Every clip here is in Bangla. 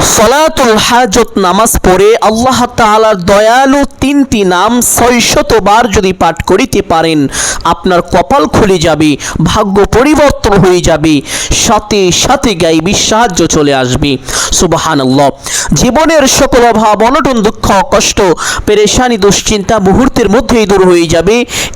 সলাতুল হাজত নামাজ পড়ে আল্লাহ তাআলার দয়ালু তিনটি নাম ৬০০ বার যদি পাঠ করিতে পারেন, আপনার কপাল খুলে যাবে, ভাগ্য পরিবর্তন হয়ে যাবে, সাথে সাথে গায়বী সাহায্য চলে আসবে। সুবহানাল্লাহ। জীবনের সকল অভাব, অনটন, দুঃখ, কষ্ট, পেরেশানি, দুশ্চিন্তা মুহূর্তের মধ্যেই দূর হয়ে যাবে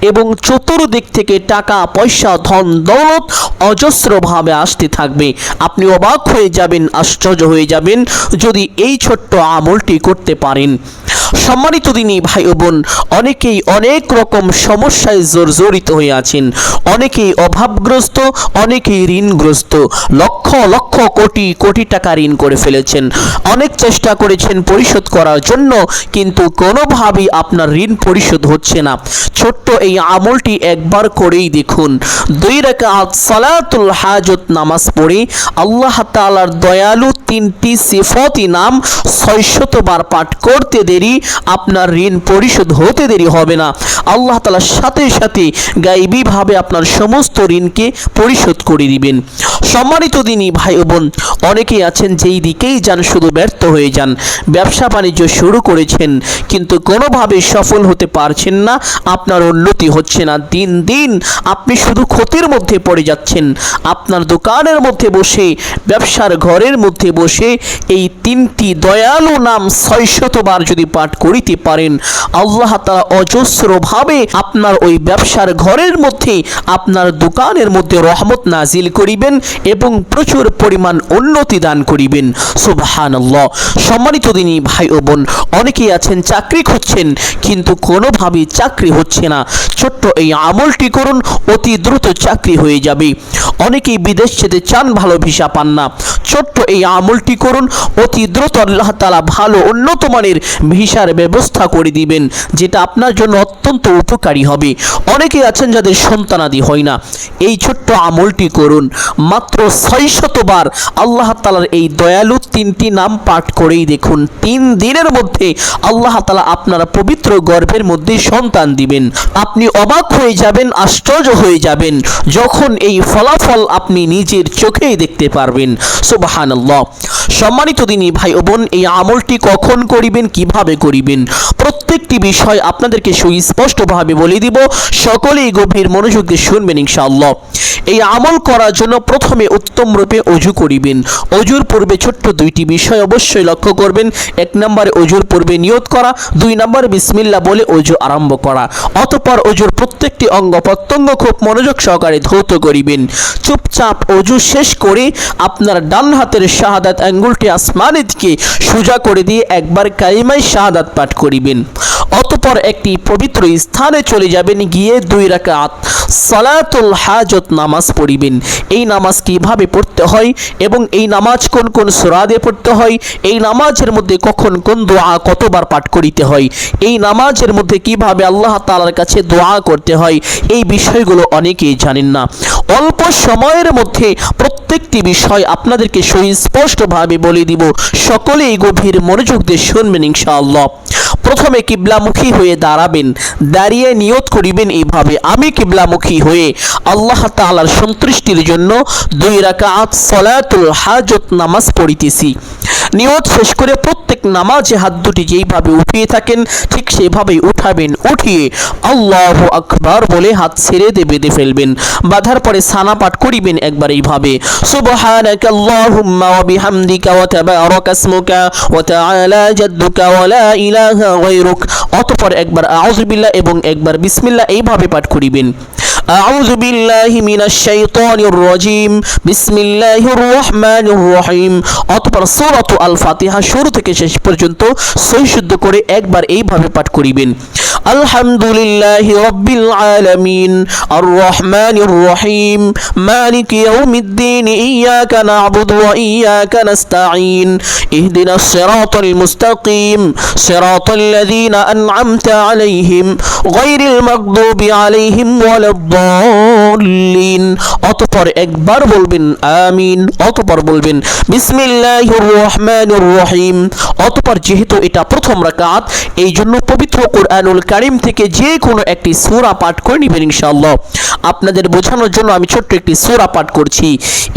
এবং চতুর্দিক থেকে টাকা পয়সা ধন দৌলত অজস্রভাবে আসতে থাকবে। আপনি অবাক হয়ে যাবেন, আশ্চর্য হয়ে যাবেন যদি এই ছোট্ট আমলটি করতে পারেন। সম্মানিত দিনী ভাই ও বোন, অনেকেই অনেক রকম সমস্যায় জর্জরিত হয়ে আছেন, অনেকেই অভাবগ্রস্ত, অনেকেই ঋণগ্রস্ত, লক্ষ লক্ষ কোটি কোটি টাকা ঋণ করে ফেলেছেন, অনেক চেষ্টা করেছেন পরিশোধ করার জন্য, কিন্তু কোনোভাবেই আপনার ঋণ পরিশোধ হচ্ছে না। ছোট্ট এই আমলটি একবার করেই দেখুন। 2 রাকাত সালাতুল হাজত নামাজ পড়ে আল্লাহ তাআলার দয়ালু তিনটি সিফাতি নাম ৬০০ বার পাঠ করতে দেরি আপনার ঋণ পরিশোধ হতে দেরি হবে না। আল্লাহ তাআলার সাথে সাথে গায়বীভাবে আপনার সমস্ত ঋণকে পরিশোধ করে দিবেন। সম্মানিত দিনী ভাই ও বোন, অনেকেই আছেন যেই দিকেই যান শুধু ব্যর্থ হয়ে যান। ব্যবসা বাণিজ্য শুরু করেছেন কিন্তু কোনোভাবে সফল হতে পারছেন না, আপনার উন্নতি হচ্ছে না, দিন দিন আপনি শুধু ক্ষতির মধ্যে পড়ে যাচ্ছেন। আপনার দোকানের মধ্যে বসে, ব্যবসার ঘরের মধ্যে বসে এই তিনটি দয়ালু নাম ৬০০ বার যদি পাঠ করিতে পারেন, আল্লাহ তাআলা অজস্রভাবে আপনার ওই ব্যবসার ঘরের মধ্যে, আপনার দোকানের মধ্যে রহমত নাজিল করিবেন এবং প্রচুর পরিমাণ উন্নতি দান করিবেন। সুবহানাল্লাহ। সম্মানিত দিনী ভাই ও বোন, অনেকেই আছেন চাকরি খুঁজছেন কিন্তু কোনোভাবেই চাকরি হচ্ছে না। ছোট্ট এই আমলটি করুন, অতি দ্রুত চাকরি হয়ে যাবে। অনেকেই বিদেশ যেতে চান, ভালো ভিসা পান না। ছোট্ট এই আমলটি করুন, অতি দ্রুত আল্লাহ তাআলা ভালো উন্নত মানের ভিসার ব্যবস্থা করে দিবেন, যেটা আপনার জন্য অত্যন্ত উপকারী হবে। অনেকেই আছেন যাদের সন্তানাদি হয় না, এই ছোট্ট আমলটি করুন, মাত্র ৬০০ বার আল্লাহ তাআলার এই দয়ালু তিনটি নাম পাঠ করেই দেখুন। 3 দিনের মধ্যে আল্লাহ তাআলা আপনার পবিত্র গর্ভের মধ্যে সন্তান দিবেন। আপনি অবাক হয়ে যাবেন, আশ্চর্য হয়ে যাবেন যখন এই ফলাফল আপনি নিজের চোখেই দেখতে পারবেন। সুবহানাল্লাহ। সম্মানিত দিনী ভাই ও বোন, এই আমলটি কখন করিবেন, কিভাবে করিবেন, প্রত্যেকটি বিষয় আপনাদেরকে সুস্পষ্টভাবে বলে দিব। সকলেই গভীর মনোযোগ দিয়ে শুনবেন ইনশাআল্লাহ। এই আমল করার জন্য প্রথমে উত্তম রূপে অজু করিবেন। অজুর পূর্বে ছোট্ট 2টি বিষয় অবশ্যই লক্ষ্য করবেন। 1 নম্বরে অজুর পূর্বে নিয়ত করা, 2 নম্বরে বিসমিল্লাহ বলে অজু আরম্ভ করা। অতঃপর অজুর প্রত্যেকটি অঙ্গ প্রত্যঙ্গ খুব মনোযোগ সহকারে ধৌত করিবেন। চুপচাপ অজু শেষ করে আপনার ডান হাতের শাহাদাত আঙ্গুলটি আসমানের দিকে সোজা করে দিয়ে একবার কালিমায়ে শাহাদাত পাঠ করিবেন। অতঃপর একটি পবিত্র স্থানে চলে যাবেন, গিয়ে 2 রাকাত সালাতুল হাজত নামাজ পড়িবেন। এই নামাজ কিভাবে পড়তে হয় এবং এই নামাজ কোন কোন সূরা দিয়ে পড়তে হয়, এই নামাজের মধ্যে কখন কোন দোয়া কতবার পাঠ করিতে হয়, এই নামাজের মধ্যে কিভাবে আল্লাহ তাআলার কাছে দোয়া করতে হয়, এই বিষয়গুলো অনেকেই জানেন না। অল্প সময়ের মধ্যে প্রত্যেকটি বিষয় আপনাদেরকে সুস্পষ্টভাবে বলে দিব। সকলেই গভীর মনোযোগ দিয়ে শুনবেন ইনশাআল্লাহ। প্রথমে কিবলামুখী হয়ে দাঁড়াবেন, দাঁড়িয়ে নিয়ত করিবেন এইভাবে, আমি কিবলামুখী হয়ে আল্লাহ তাআলার সন্তুষ্টির জন্য 2 রাকাত সালাতুল হাজত নামাজ পড়িতেছি। নিয়ত শেষ করে প্রত্যেক নামাজে হাত দুটি যেইভাবে উঠিয়ে থাকেন ঠিক সেভাবেই উঠাবেন। উঠিয়ে আল্লাহু আকবার বলে হাত ছেড়ে বেঁধে ফেলবেন। বাঁধার পরে সানা পাঠ করিবেন একবার এইভাবে, সুবহানাকাল্লাহুম্মা ওয়া বিহামদিকা ওয়া তাবারাকা ইসমুকা ওয়া তাআলা জাদ্দুকা ওয়া লা ইলাহা গায়রুক। অতঃপর একবার আউযু বিল্লাহ এবং একবার বিসমিল্লাহ এইভাবে পাঠ করিবেন। আউযু বিল্লাহি মিনাশ শাইতানির রাজীম, বিসমিল্লাহির রহমানির রহিম। অতঃপর সূরাতুল আল ফাতিহা শুরু থেকে শেষ পর্যন্ত সহি শুদ্ধ করে একবার এইভাবে পাঠ করিবেন। আলহামদুলিল্লাহি রাব্বিল আলামিন, আর রহমানির রহিম, মালিকি ইয়াউমিদ্দিন, ইয়াকা না'বুদু ওয়া ইয়াকা নাস্তাঈন, ইহদিনাস সিরাতাল মুস্তাকিম, সিরাতাল লাযীনা আন'আমতা আলাইহিম, গায়রিল মাগদুবি আলাইহিম ওয়ালাদ-দাল্লিন। অতঃপর একবার বলবেন আমিন। অতঃপর বলবেন বিসমিল্লাহির রহমানির রহিম। অতঃপর যেহেতু এটা প্রথম রাকাত, এই জন্য পবিত্র কুরআনুল কারিম থেকে যে কোনো একটি সূরা পাঠ করে নেবেন ইনশাআল্লাহ। আপনাদের বোঝানোর জন্য আমি ছোট্ট একটি সূরা পাঠ করছি।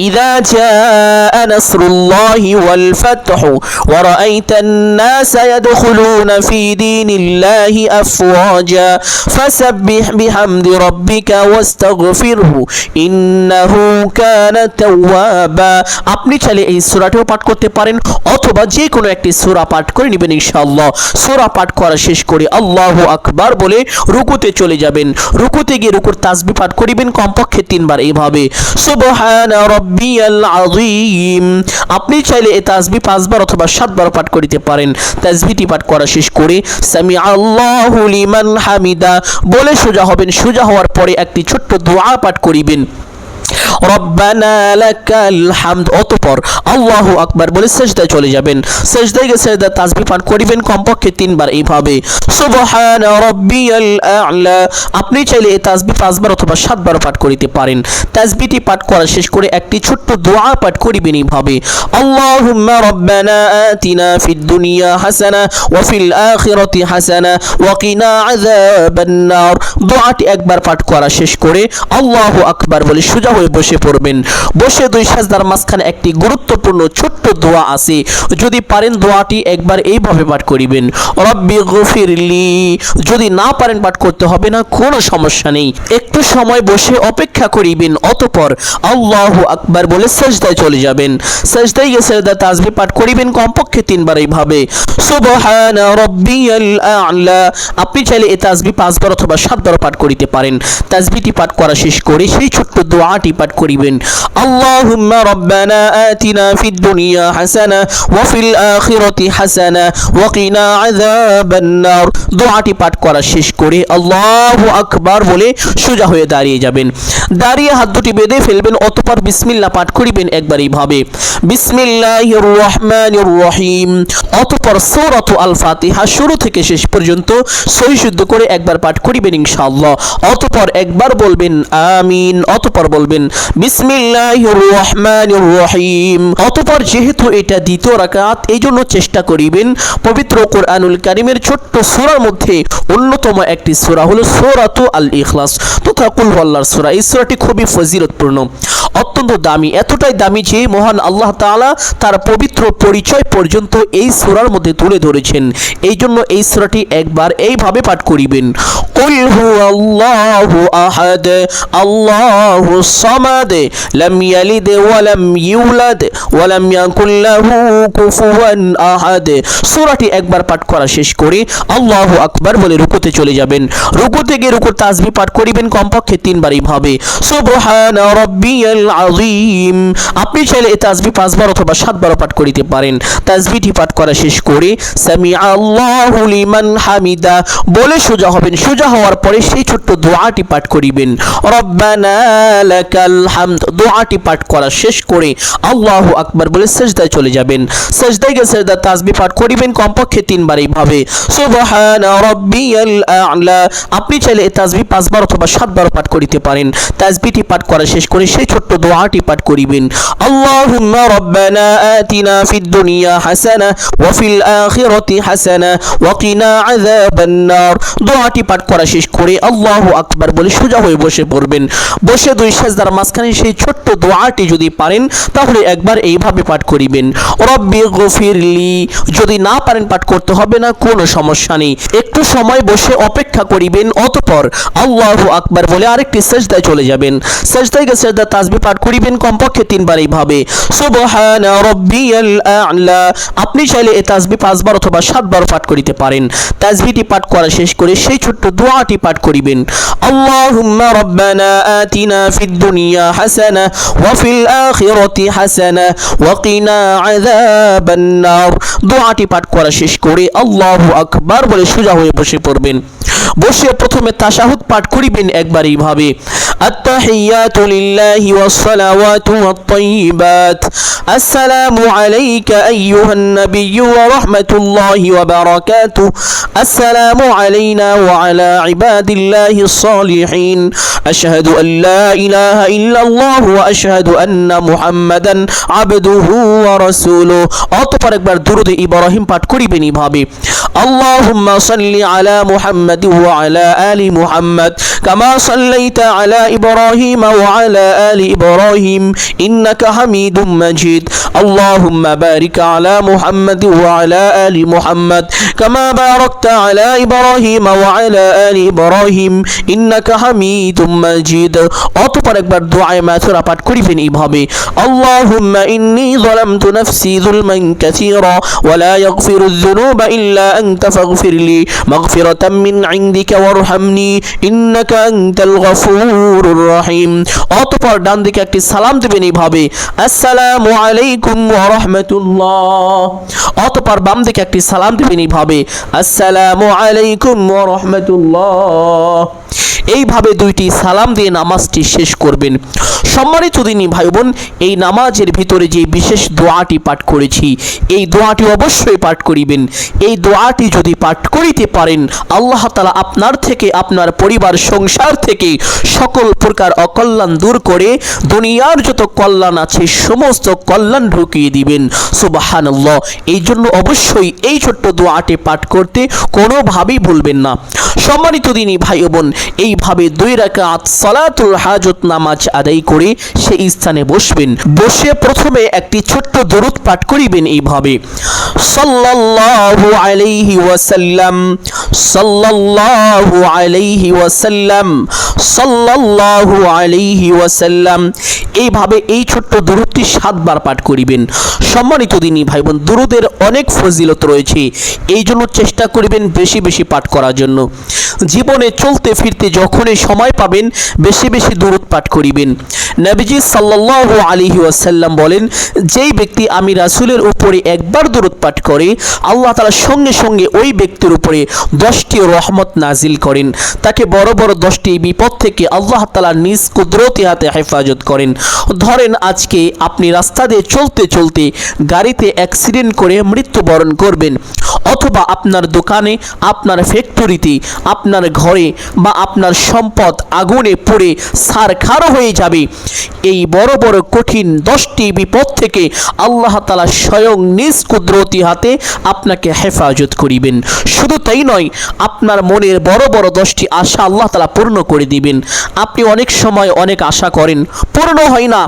ইযা জাআ নাসরুল্লাহি ওয়াল ফাতহু ওয়া রাআইতান নাসা ইয়াদখুলুনা ফি দীনিল্লাহি আফওয়াজা ফাসাব্বিহ বিহামদি রাব্বিকা ওয়াস্তাগফিরহু ইন্নাহু কানা তাওয়াবা। আপনি চাইলে এই সূরাটিও পাঠ করতে পারেন অথবা যে কোনো একটি সূরা পাঠ করে নেবেন ইনশাআল্লাহ। সূরা পাঠ করা শেষ করে আল্লাহু আকবার বলে রুকুতে চলে যাবেন। রুকুতে গিয়ে রুকুর তাসবিহ পাঠ করিবেন কমপক্ষে 3 বার এইভাবে, সুবহানা রাব্বিয়াল আযীম। আপনি চাইলে এই তাসবিহ 5 বার অথবা 7 বার পাঠ করিতে পারেন। তাসবিহটি পাঠ করা শেষ করে সামিআল্লাহু লিমান হামিদা বলে সোজা হবেন। সোজা হওয়ার পরে একটি ছোট্ট দোয়া পাঠ করিবেন, রব্বানা লাকাল হামদ। অতঃপর আল্লাহু আকবার বলে সিজদায় চলে যাবেন। সিজদায় গিয়ে সিজদার তাসবিহ পাঠ করিবেন কমপক্ষে 3 বার এইভাবে, সুবহানা রাব্বিয়াল আ'লা। আপনি চাইলে এই তাসবিহ 5 বার অথবা 7 বার পাঠ করিতে পারেন। তাসবিহটি পাঠ করা শেষ করে একটি ছোট্ট দোয়া পাঠ করিবেন এইভাবে, আল্লাহুম্মা রব্বানা আতিনা ফিদ দুনিয়া হাসানা ওয়া ফিল আখিরাতি হাসানা ওয়া কিনা আযাবান নার। দোয়াটি একবার পাঠ করা শেষ করে আল্লাহু আকবার বলে সোজা হয়ে বসে পড়বেন। বসে 2 সাজদার মাঝখানে একটি গুরুত্বপূর্ণ ছোট্ট দোয়া আছে, যদি পারেন দোয়াটি একবার এইভাবে পাঠ করিবেন, রব্বি গফিরলি। যদি না পারেন পাঠ করতে হবে না, কোনো সমস্যা নেই। একটু সময় বসে অপেক্ষা করিবেন, অতঃপর আল্লাহু আকবার বলে সিজদায় চলে যাবেন। সিজদায় গিয়ে সিজদার তাসবিহ পাঠ করিবেন কমপক্ষে 3 বার এইভাবে, সুবহানা রাব্বিয়াল আ'লা। আপনি চাইলে এই তাসবিহ 5 বার অথবা 7 বার পাঠ করিতে পারেন। তাসবিহটি পাঠ করা শেষ করে সেই ছোট্ট দোয়াটি পাঠ করিবেন, আল্লাহুম্মা রব্বানা আতিনা ফিদ দুনিয়া হাসানা ওয়া ফিল আখিরাতি হাসানা ওয়া কিনা আযাবান নার। দোয়াটি পাঠ করা শেষ করে আল্লাহু আকবার বলে সোজা হয়ে দাঁড়িয়ে যাবেন। দাঁড়িয়ে হাত দুটি বেঁধে ফেলবেন, অতঃপর বিসমিল্লাহ পাঠ করিবেন একবার এইভাবে, বিসমিল্লাহির রহমানির রহিম। অতঃপর সূরাতু আল ফাতিহা শুরু থেকে শেষ পর্যন্ত সহি শুদ্ধ করে একবার পাঠ করিবেন ইনশাআল্লাহ। অতঃপর একবার বলবেন আমিন, অতঃপর বলবেন বিসমিল্লাহির রহমানির রহিম। অতঃপর যেহেতু এটা দ্বিতীয় রাকাত, এই জন্য চেষ্টা করিবেন পবিত্র কোরআনুল কারীমের ছোট্ট সূরার মধ্যে অন্যতম একটি সূরা হলো সূরাতু আল ইখলাস তথা কুল হুয়াল্লাহর সূরা। এই সূরাটি খুবই ফজিলতপূর্ণ, অত্যন্ত দামি, এতটাই দামি যে মহান আল্লাহ তাআলা তার পবিত্র পরিচয় পর্যন্ত এই সূরার মধ্যে তুলে ধরেছেন। এই জন্য এই সূরাটি একবার এইভাবে পাঠ করিবেন, কুল হুয়াল্লাহু আহাদ আল্লাহুস সামাদ লাম ইয়ালিদ ওয়া লাম ইউলাদ ওয়া লাম ইয়াকুল লাহু কুফুয়ান আহাদ। সূরাটি একবার পাঠ করা শেষ করে আল্লাহু আকবার বলে রুকুতে চলে যাবেন। রুকুতে গিয়ে রুকুর তাসবিহ পাঠ করিবেন কমপক্ষে 3 বার এইভাবে, সুবহানা রাব্বিয়াল আযীম। আপনি চাইলে এই তাসবিহ 5 বার অথবা 7 বার পাঠ করিতে পারেন। তাসবিহটি পাঠ করা শেষ করে সামিআল্লাহু লিমান হামিদা বলে সোজা হবেন। সোজা হওয়ার পরে সেই ছোট্ট দোয়াটি পাঠ করিবেন, রব্বানা লাকাল হামদ। দোয়াটি পাঠ করা শেষ করে আল্লাহু আকবার বলে সিজদায় চলে যাবেন। সিজদায় গিয়ে সিজদার তাসবিহ পাঠ করিবেন কমপক্ষে 3 বার এইভাবে, সুবহানা রাব্বিয়াল আ'লা। আপনি চাইলে এই তাসবিহ 5 বার অথবা 7 বার পাঠ করিতে পারেন। তাসবিহটি পাঠ করা শেষ করে সেই ছোট্ট দোয়াটি পাঠ করিবেন, আল্লাহুম্মা রব্বানা আতিনা ফিদ দুনিয়া হাসানা ওয়া ফিল আখিরাতি হাসানা ওয়া কিনা আযাবান নার। দোয়াটি পাঠ করা শেষ করে আল্লাহু আকবার বলে সোজা হয়ে বসে পড়বেন। বসে 2 সাজদার মাঝখানে সেই ছোট্ট দোয়াটি যদি পারেন তাহলে একবার এইভাবে পাঠ করিবেন, রব্বি গফিরলি। যদি না পারেন পাঠ করতে হবে না, কোনো সমস্যা নেই। একটু সময় বসে অপেক্ষা করিবেন, অতঃপর আল্লাহু আকবার বলে আরেকটি সিজদায় চলে যাবেন। সিজদায় গিয়ে সিজদার তাসবিহ পাঠ করিবেন কমপক্ষে 3 বার এইভাবে, সুবহানা রাব্বিয়াল আ'লা। আপনি চাইলে এই তাসবিহ 5 বার অথবা 7 বার পাঠ করিতে পারেন। তাসবিহটি পাঠ করা শেষ করে সেই ছোট্ট দোয়াটি পাঠ করিবেন, আল্লাহুম্মা রব্বানা আতিনা ফিদ দুনিয়া হাসানা ওয়া ফিল আখিরাতি হাসানা ওয়া কিনা আযাবান নার। দোয়াটি পাঠ করা শেষ করে আল্লাহু আকবার বলে সোজা হয়ে বসে পড়বেন। বসে প্রথমে তাশাহুদ পাঠ করিবেন একবার এইভাবে, আত-তাহিয়াতু লিল্লাহি ওয়াস-সালাওয়াতু ওয়াত-তাইয়্যিবাত। আসসালামু আলাইকা আইয়ুহান নাবিয়্যু ওয়া রাহমাতুল্লাহি ওয়া বারাকাতুহু। আসসালামু আলাইনা ওয়া আলা ইবাদিল্লাহিস সালিহিন। আশহাদু আল লা ইলাহা ইল্লাল্লাহ ওয়া আশহাদু আন্না মুহাম্মাদান আবদুহু ওয়া রাসূলুহু। অতঃপর একবার দুরূদ ইব্রাহিম পাঠ করিবেন এইভাবে: আল্লাহুম্মা সাল্লি আলা মুহাম্মাদ ওয়া আলা আলি মুহাম্মাদ কামা সাল্লাইতা আলা ইব্রাহিম ওয়া আলা আলি ইব্রাহিম ইন্নাকা হামিদুম মাজিদ। আল্লাহুম্মা বারিক আলা মুহাম্মাদ ওয়া আলা আলি মুহাম্মাদ কামা বারাকতা আলা ইব্রাহিম ওয়া আলা আলি ইব্রাহিম ইন্নাকা হামিদুম মাজিদ। অতঃপর একবার দুআয়ে মাসুরা পাঠ করিবেন এইভাবে: আল্লাহুম্মা ইন্নী যালামতু নাফসি যুলমান কাসীরা ওয়া লা ইয়াগফিরুয যুনুবা ইল্লা আনতা ফাগফিরলি মাগফিরাতাম মিন ইনদিকা ওয়ারহামনি ইন্নাকা আনতাল গফুরুর রহিম। অতঃপর ডান দিকে একটি সালাম দিবেন এইভাবে: আসসালামু আলাইকুম ওয়া রাহমাতুল্লাহ। অতঃপর বাম দিকে একটি সালাম দিবেন এইভাবে: আসসালামু আলাইকুম ওয়া রাহমাতুল্লাহ। এইভাবে দুইটি সালাম দিয়ে নামাজটি শেষ করবেন। সম্মানিত দিনী ভাই বোন, এই নামাজের ভিতরে যে বিশেষ দোয়াটি পাঠ করেছি, এই দোয়াটি অবশ্যই পাঠ করিবেন। এই দোয়াটি যদি পাঠ করিতে পারেন, আল্লাহ তাআলা আপনার থেকে, আপনার পরিবার সংসার থেকে সকল প্রকার অকল্যাণ দূর করে দুনিয়ার যত কল্যাণ আছে সমস্ত কল্যাণ ঢুকিয়ে দিবেন। সুবহানাল্লাহ। এই জন্য অবশ্যই এই ছোট্ট দোয়াটি পাঠ করতে কোনোভাবেই ভুলবেন না। সম্মানিত দিনী ভাই বোন, এইভাবে 2 রাকাত সালাতুল হাজত নামাজ আদায় করে সেই স্থানে বসবেন। বসে প্রথমে একটি ছোট্ট দরুদ পাঠ করিবেন এইভাবে: সাল্লাল্লাহু আলাইহি ওয়াসাল্লাম, সাল্লাল্লাহু আলাইহি ওয়াসাল্লাম, সাল্লাল্লাহু আলাইহি ওয়াসাল্লাম। এইভাবে এই ছোট্ট দরুদটি 7 বার পাঠ করিবেন। সম্মানিত দিনী ভাই বোন, দরুদের অনেক ফজিলত রয়েছে, এই জন্য চেষ্টা করিবেন বেশি বেশি পাঠ করার জন্য। জীবনে চলতে ফিরতে যখনই সময় পাবেন বেশি বেশি দরুদ পাঠ করিবেন। নবীজি সাল্লাল্লাহু আলাইহি ওয়াসাল্লাম বলেন, যেই ব্যক্তি আমি রাসূলের উপরে একবার দরুদ পাঠ করে, আল্লাহ তাআলা সঙ্গে সঙ্গে ওই ব্যক্তির উপরে 10টি রহমত নাজিল করেন। তাকে বড় বড় 10টি বিপদ থেকে আল্লাহ তাআলা নিজ কুদরতি হাতে হেফাজত করেন। ধরেন আজকে আপনি রাস্তা দিয়ে চলতে চলতে গাড়িতে অ্যাক্সিডেন্ট করে মৃত্যুবরণ করবেন, অথবা আপনার দোকানে, আপনার ফ্যাক্টরিতে, আপনার ঘরে বা আপনার সম্পদ আগুনে পুড়ে ছারখার হয়ে যাবে। এই বড় বড় কঠিন 10টি বিপদ থেকে আল্লাহ তাআলা স্বয়ং নিজ কুদরতি হাতে আপনাকে হেফাজত করিবেন। শুধু তাই নয়, আপনার মনের বড় বড় 10টি আশা আল্লাহ তাআলা পূর্ণ করে দিবেন। আপনি অনেক সময় অনেক আশা করেন, পূর্ণ হয় না,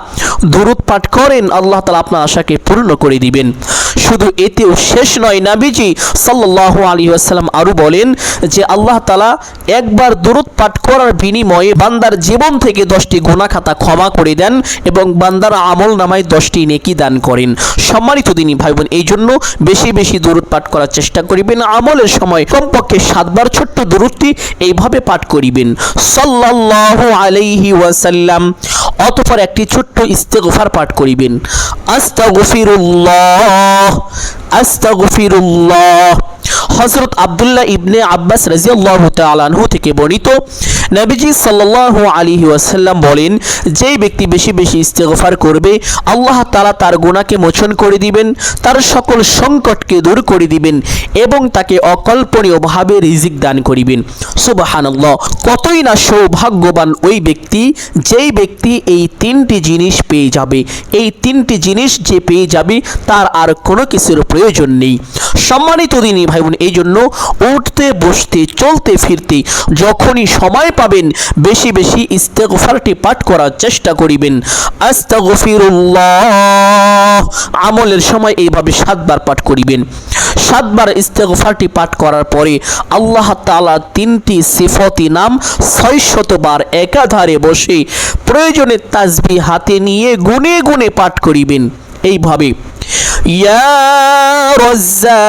দরুদ পাঠ করেন, আল্লাহ তাআলা আপনার আশাকে পূর্ণ করে দিবেন। শুধু এতেও শেষ নয়, নবীজি সাল্লাল্লাহু আলাইহি ওয়াসাল্লাম আরো বলেন যে আল্লাহ তাআলা একবার দরুদ পাঠ করার বিনিময়ে বান্দার জীবন থেকে 10টি গুনাহ খাতা ক্ষমা করে দেন এবং বান্দার আমল নামায় 10টি নেকি দান করেন। সম্মানিত দিনী ভাই বোন, এই জন্য বেশি বেশি দরুদ পাঠ করার চেষ্টা করিবেন। আমলের সময় কমপক্ষে 7 বার ছোট্ট দরুদটি এইভাবে পাঠ করিবেন: সাল্লাল্লাহু আলাইহি ওয়াসাল্লাম। অতঃপর একটি ছোট্ট ইস্তেগফার পাঠ করিবেন: আস্তাগফিরুল্লাহ, আস্তাগফিরুল্লাহ। হযরত আব্দুল্লাহ ইবনে আব্বাস রাদিয়াল্লাহু তাআলা আনহু থেকে বর্ণিত, নবীজি সাল্লাল্লাহু আলাইহি ওয়াসাল্লাম বলেন, যেই ব্যক্তি বেশি বেশি ইস্তেগফার করবে, আল্লাহ তাআলা তার গুনাহকে মোচন করে দিবেন, তার সকল সংকটকে দূর করে দিবেন এবং তাকে অকল্পনীয়ভাবে রিজিক দান করিবেন। সুবহানাল্লাহ। কতই না সৌভাগ্যবান ওই ব্যক্তি, যেই ব্যক্তি এই 3টি জিনিস পেয়ে যাবে। এই 3টি জিনিস যে পেয়ে যাবে তার আর কোনো কিছুর প্রয়োজন নেই। সম্মানিত দিনী ভাই বোন, এই জন্য উঠতে বসতে চলতে ফিরতে যখনই সময় পাবেন বেশি বেশি ইস্তেগফারটি পাঠ করার চেষ্টা করিবেন। আস্তাগফিরুল্লাহ। আমলের সময় এইভাবে 7 বার পাঠ করিবেন। 7 বার ইস্তেগফারটি পাঠ করার পরে আল্লাহ তাআলা 3টি সিফতি নাম 600 বার একাধারে বসে প্রয়োজনে তাসবিহ হাতে নিয়ে গুনে গুনে পাঠ করিবেন। এইভাবে: ইয়া রাজ্জাক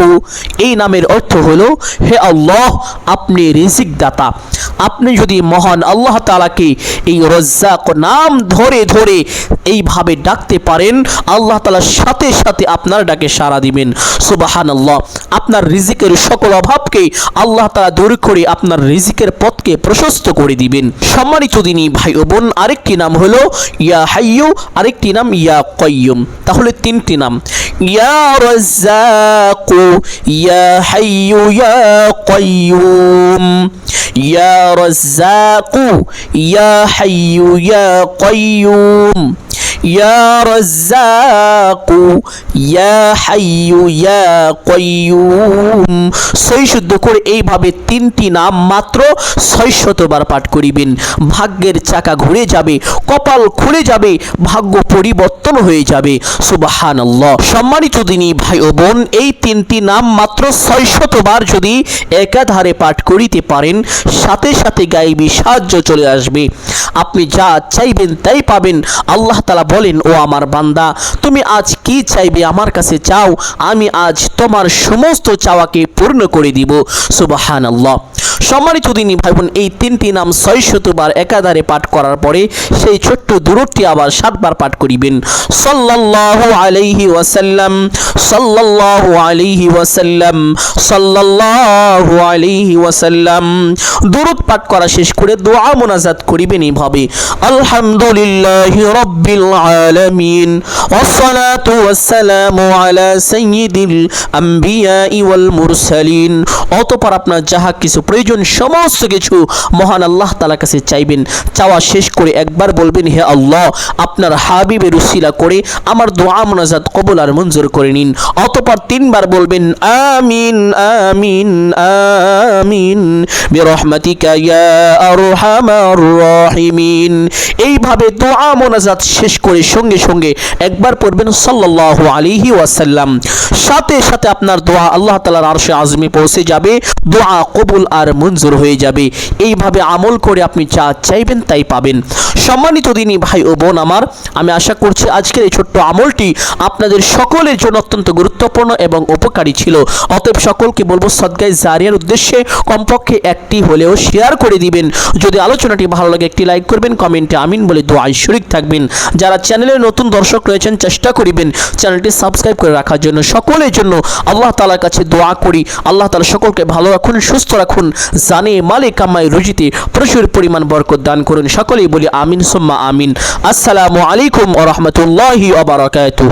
রাজ্জাকু, এই নামের অর্থ হলো হে আল্লাহ আপনি রিজিক দাতা। আপনি যদি মহান আল্লাহ তাআলাকে এই রাজ্জাক নাম ধরে ধরে এইভাবে ডাকতে পারেন, আল্লাহ তাআলা সাথে সাথে আপনার ডাকে সাড়া দিবেন। সুবহানাল্লাহ। আপনার রিজিকের সকল অভাবকে আল্লাহ তাআলা দূর করে আপনার রিজিকের পথকে প্রশস্ত করে দিবেন। সম্মানিত দিনী ভাই ও বোন, আরেকটি নাম হলো ইয়া হাইয়ু, আরেকটি নাম ইয়া কাইয়ুম। তাহলে তিনটি নাম, ইয়া রাজ্জাকু, ইয়া হাইয়ু, ইয়া কাইয়ুম। ইয়া রাজ্জাকু, ইয়া হাইয়ু, ইয়া কাইয়ুম। ইয়া রাজ্জাকু, ইয়া হাইয়ু, ইয়া কাইয়ুম। সই শুদ্ধ করে এইভাবে তিনটি নাম মাত্র 600 বার পাঠ করিবেন। ভাগ্যের চাকা ঘুরে যাবে, কপাল খুলে যাবে, ভাগ্য পরিবর্তন হয়ে যাবে। সুবহানাল্লাহ। সম্মানিত দিনী ভাই ও বোন, এই তিনটি নাম মাত্র 600 বার যদি একাধারে পাঠ করিতে পারেন, সাথে সাথে গায়েবী সাহায্য চলে আসবে। আপনি যা চাইবেন তাই পাবেন। আল্লাহ তাআলা বলেন, ও আমার বান্দা, তুমি আজ কি চাইবে আমার কাছে চাও, আমি আজ তোমার সমস্ত চাওয়াকে পূর্ণ করে দিব। সুবহানাল্লাহ। সম্মানিত দিনী ভাই বোন, এই তিনটি নাম 600 বার একাধারে পাঠ করার পরে সেই ছোট্ট দূরত্বটি আবার 7 বার পাঠ করিবেন। সাল্লাল্লাহু আলাইহি ওয়াসাল্লাম, সাল্লাল্লাহু আলাইহি ওয়াসাল্লাম, সাল্লাল্লাহু আলাইহি ওয়াসাল্লাম। দরুদ পাঠ করা শেষ করে দোয়া মোনাজাত করিবেন এইভাবে, আলহামদুলিল্লাহি রাব্বিল আলামিন, ওয়াসসালাতু ওয়াসসালামু আলা সাইয়্যিদিল আম্বিয়া ওয়াল মুরসালিন। অতঃপর আপনার যাহা কিছু প্রয়োজন সমস্ত কিছু মহান আল্লাহ তাআলার কাছে চাইবেন। চাওয়া শেষ করে একবার বলবেন, হে আল্লাহ আপনার হাবিবের উসিলা করে আমার দোয়া মোনাজাত কবুল আর মঞ্জুর করে নিন। অতঃপর 3 বার বলবেন, আমিন আমিন আমিন বিরহমাতিকা ইয়া আরহামার রাহিমিন। এইভাবে দোয়া মোনাজাত শেষ করে সঙ্গে সঙ্গে একবার পড়বেন সাল্লাল্লাহু আলাইহি ওয়াসাল্লাম। সাথে সাথে আপনার দোয়া আল্লাহ তাআলার আরশে আযমে পৌঁছে যাবে, দোয়া কবুল আর মঞ্জুর হয়ে যাবে। এইভাবে আমল করে আপনি যা চাইবেন তাই পাবেন। সম্মানিত দিনী ভাই ও বোন আমার, আমি আশা করছি আজকের এই ছোট্ট আমলটি আপনাদের সকলের জন্য অত্যন্ত গুরুত্বপূর্ণ এবং উপকারী ছিল। অতএব সকলকে বলবো সদকায়ে জারিয়ার উদ্দেশ্যে কমপক্ষে একটি হলেও শেয়ার করে দিবেন। যদি আলোচনাটি ভালো লাগে একটি লাইক করবেন, কমেন্টে আমিন বলে দোয়ায় শরীক থাকবেন। যারা চ্যানেলের নতুন দর্শক রয়েছেন চেষ্টা করিবেন চ্যানেলটি সাবস্ক্রাইব করে রাখার জন্য। সকলের জন্য আল্লাহ তাআলার কাছে দোয়া করি, আল্লাহ তাআলা সকলকে ভালো রাখুন, সুস্থ রাখুন, জানে মালে কামাই রুজিতে প্রচুর পরিমাণ বরকত দান করুন। সকলেই বলি আমিন সুম্মা আমিন। আসসালামু আলাইকুম ওয়া রাহমাতুল্লাহি ওয়া বারাকাতুহু।